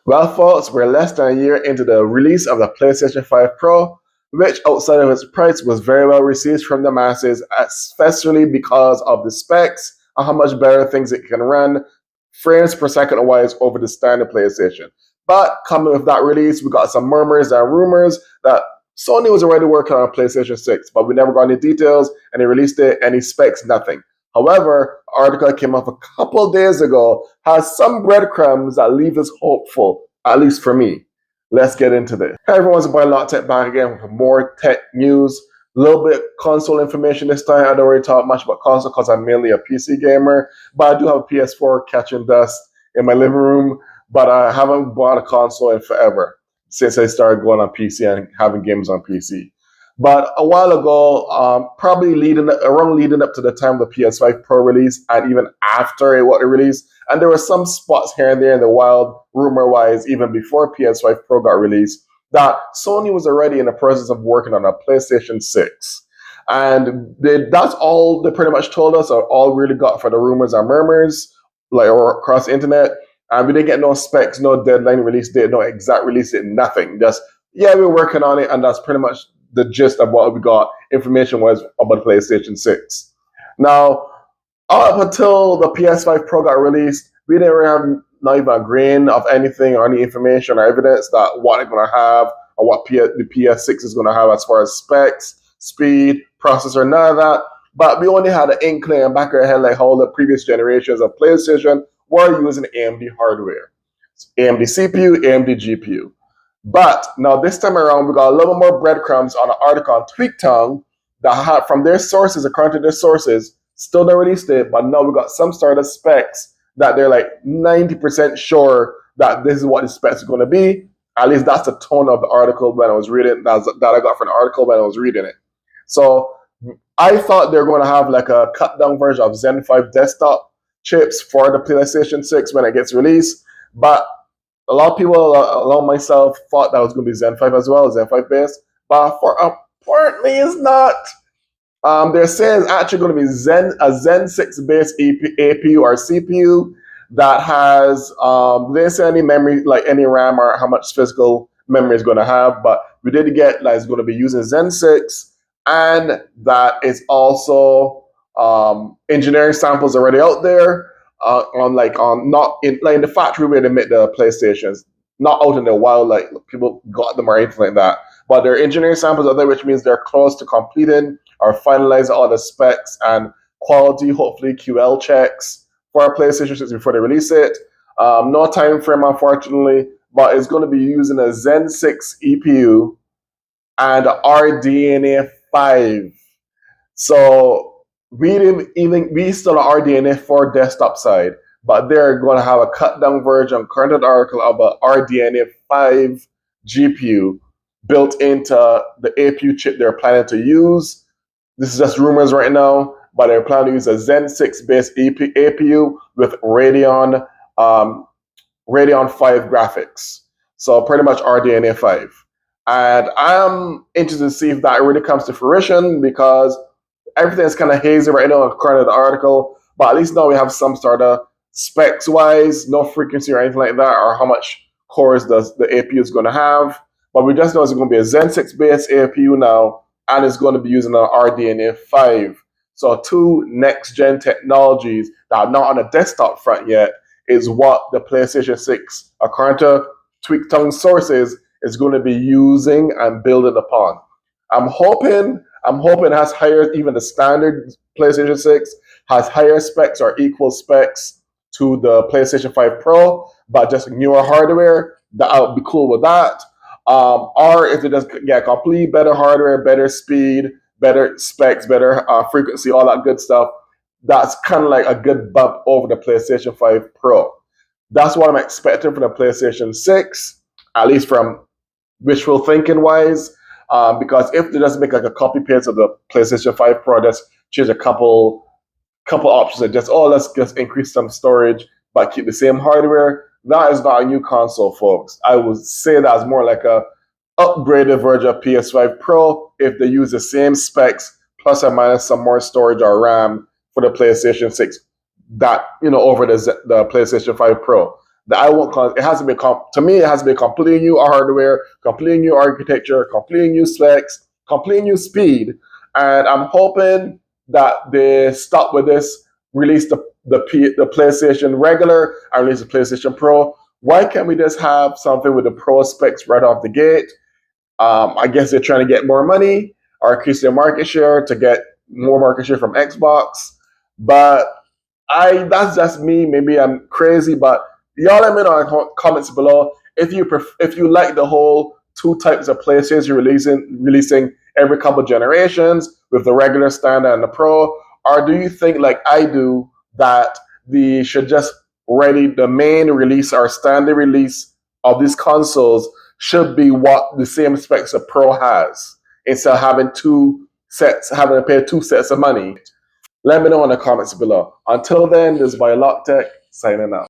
Well, folks, we're less than a year into the release of the PlayStation 5 Pro, which, outside of its price, was very well received from the masses, especially because of the specs and how much better things it can run, frames per second wise, over the standard PlayStation. But coming with that release, we got some murmurs and rumors that Sony was already working on a PlayStation 6, but we never got any details, and they released it, any specs, nothing. However, an article that came up a couple days ago has some breadcrumbs that leave us hopeful, at least for me. Let's get into this. Hey everyone, it's Boy Lot Tech back again with more tech news. A little bit console information this time. I don't really talk much about console because I'm mainly a PC gamer, but I do have a PS4 catching dust in my living room, but I haven't bought a console in forever since I started going on PC and having games on PC. But a while ago, probably leading up to the time of the PS5 Pro release, and even after it was released, and there were some spots here and there in the wild, rumor-wise, even before PS5 Pro got released, that Sony was already in the process of working on a PlayStation 6. And that's all they pretty much told us, or all we really got for the rumors and murmurs, or across the internet. And we didn't get no specs, no deadline release date, no exact release date, nothing. Just, yeah, we're working on it, and that's pretty much the gist of what we got information-wise about the PlayStation 6. Now, up until the PS5 Pro got released, we didn't really have not even a grain of anything or any information or evidence that what it's going to have or what the PS6 is going to have as far as specs, speed, processor, none of that. But we only had an inkling and back of our head like how the previous generations of PlayStation were using AMD hardware. AMD CPU, AMD GPU. But now this time around, we got a little more breadcrumbs on an article on TweakTongue that had, from their sources, according to their sources, still not released it, but now we got some sort of specs that they're like 90% sure that this is what the specs are going to be. At least that's the tone of the article when I was reading that I got from the article when I was reading it. So I thought they're going to have like a cut down version of Zen 5 desktop chips for the PlayStation 6 when it gets released, but a lot of people, along myself, thought that was going to be Zen 5 as well, Zen 5 based, but apparently it's not. They're saying it's actually going to be a Zen 6 based APU or CPU that has, they didn't say any memory, like any RAM or how much physical memory it's going to have, but we did get like it's going to be using Zen 6, and that is also engineering samples already out there. Not in the factory where they make the PlayStations, not out in the wild like people got them or anything like that. But there are engineering samples out there, which means they're close to completing or finalizing all the specs and quality, hopefully QL checks for our PlayStation 6 before they release it. No time frame, unfortunately, but it's going to be using a Zen 6 EPU and RDNA 5. So we still are RDNA 4 desktop side, but they're going to have a cut down version, current article, of a RDNA 5 GPU built into the APU chip they're planning to use. This is just rumors right now, but they're planning to use a Zen 6 based APU with Radeon 5 graphics. So pretty much RDNA 5. And I'm interested to see if that really comes to fruition, because everything's kind of hazy right now according to the article, but at least now we have some sort of specs wise, no frequency or anything like that, or how much cores the APU is going to have. But we just know it's going to be a Zen 6 based APU now, and it's going to be using an RDNA 5. So two next gen technologies that are not on a desktop front yet is what the PlayStation 6, according to TweakTongue sources, is going to be using and building upon. I'm hoping it has higher, even the standard PlayStation 6 has higher specs or equal specs to the PlayStation 5 Pro, but just newer hardware. That I would be cool with that. Or if it does get complete better hardware, better speed, better specs, better frequency, all that good stuff, that's kind of like a good bump over the PlayStation 5 Pro. That's what I'm expecting for the PlayStation 6, at least from wishful thinking wise. Because if they just make like a copy paste of the PlayStation 5 Pro, just change a couple options and just, let's just increase some storage but keep the same hardware, that is not a new console, folks. I would say that's more like a upgraded version of PS5 Pro if they use the same specs plus or minus some more storage or RAM for the PlayStation 6 that, over the PlayStation 5 Pro. that I won't call it has to be to me it has to be completely new hardware, completely new architecture, completely new specs, completely new speed. And I'm hoping that they stop with this, release the PlayStation regular and release the PlayStation Pro. Why can't we just have something with the Pro specs right off the gate? I guess they're trying to get more money or increase their market share to get more market share from Xbox. But that's just me. Maybe I'm crazy, but y'all let me know in the comments below if you like the whole two types of PlayStation releasing every couple generations with the regular, standard, and the Pro, or do you think like I do that the should just ready the main release or standard release of these consoles should be what the same specs a Pro has instead of having to pay two sets of money? Let me know in the comments below. Until then, this is Biolock Tech signing out.